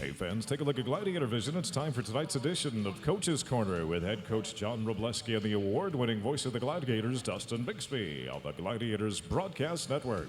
Hey fans, take a look at Gladiator Vision. It's time for tonight's edition of Coach's Corner with head coach John Wroblewski and the award-winning voice of the Gladiators, Dustin Bixby, on the Gladiators Broadcast Network.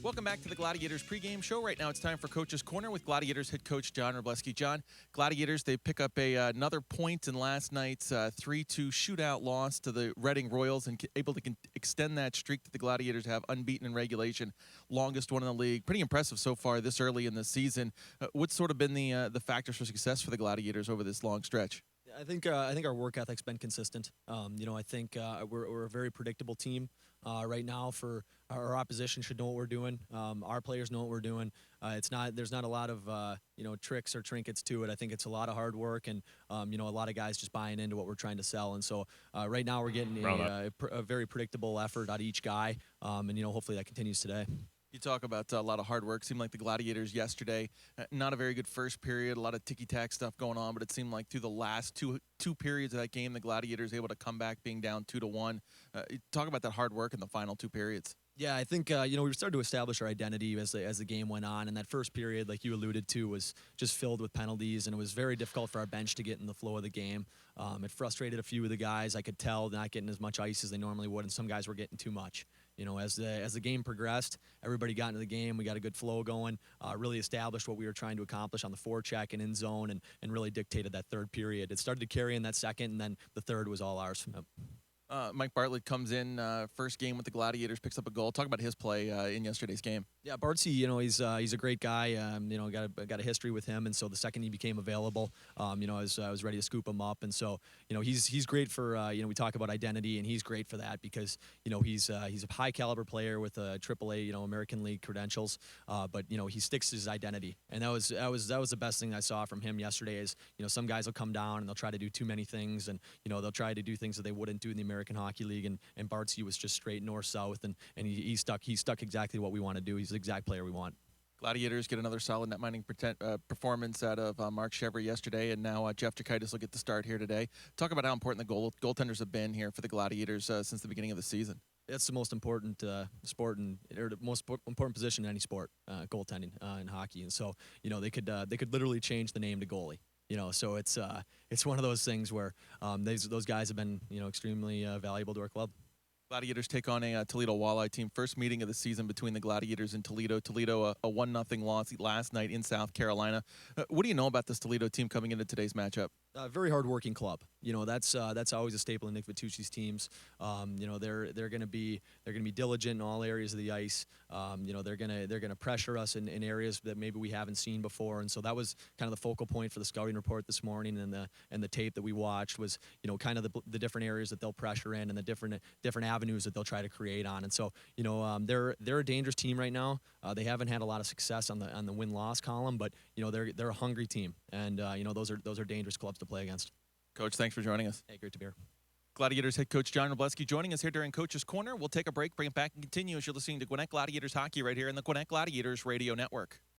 Welcome back to the Gladiators pregame show. Right now it's time for Coach's Corner with Gladiators head coach John Wroblewski. John, Gladiators, they pick up another point in last night's 3-2 shootout loss to the Reading Royals and able to extend that streak that the Gladiators have unbeaten in regulation, longest one in the league. Pretty impressive so far this early in the season. What's sort of been the factors for success for the Gladiators over this long stretch? I think our work ethic's been consistent. I think we're a very predictable team right now. For our opposition should know what we're doing. Our players know what we're doing. There's not a lot of tricks or trinkets to it. I think it's a lot of hard work and a lot of guys just buying into what we're trying to sell. And so right now we're getting a very predictable effort out of each guy. Hopefully that continues today. You talk about a lot of hard work. Seemed like the Gladiators yesterday, not a very good first period, a lot of ticky-tack stuff going on, but it seemed like through the last two periods of that game, the Gladiators able to come back being down 2-1. Talk about that hard work in the final two periods. Yeah, I think we started to establish our identity as the game went on, and that first period, like you alluded to, was just filled with penalties, and it was very difficult for our bench to get in the flow of the game. It frustrated a few of the guys. I could tell not getting as much ice as they normally would, and some guys were getting too much. As the game progressed, everybody got into the game. We got a good flow going, really established what we were trying to accomplish on the forecheck and in zone, and really dictated that third period. It started to carry in that second, and then the third was all ours. Mike Bartlett comes in, first game with the Gladiators, picks up a goal. Talk about his play in yesterday's game. Yeah, Bartsy, he's a great guy. Got a history with him, and so the second he became available, I was ready to scoop him up, and so he's great for we talk about identity, and he's great for that because he's a high caliber player with a AAA American League credentials, but he sticks to his identity, and that was the best thing I saw from him yesterday. Is some guys will come down and they'll try to do too many things, and they'll try to do things that they wouldn't do in the American Hockey League, and Bartsy was just straight north-south, and he stuck exactly what we want to do. He's the exact player we want. Gladiators get another solid net mining performance out of Mark Chevry yesterday, and now Jeff Jakitis will get the start here today. Talk about how important the goaltenders have been here for the Gladiators since the beginning of the season. It's the most important sport or the most important position in any sport, goaltending in hockey, and so they could literally change the name to goalie. So it's one of those things where those guys have been extremely valuable to our club. Gladiators take on a Toledo Walleye team. First meeting of the season between the Gladiators and Toledo. Toledo, a 1-0 loss last night in South Carolina. What do you know about this Toledo team coming into today's matchup? Very hard-working club. That's always a staple in Nick Vitucci's teams. They're going to be diligent in all areas of the ice. They're going to pressure us in areas that maybe we haven't seen before. And so that was kind of the focal point for the scouting report this morning, and the tape that we watched was kind of the different areas that they'll pressure in and the different avenues that they'll try to create on. And so they're a dangerous team right now. They haven't had a lot of success on the win-loss column, but they're a hungry team, and those are dangerous clubs to play against. Coach, thanks for joining us. Hey, great to be here. Gladiators head coach John Wroblewski joining us here during Coach's Corner. We'll take a break, bring it back, and continue as you're listening to Gwinnett Gladiators hockey right here in the Gwinnett Gladiators Radio Network.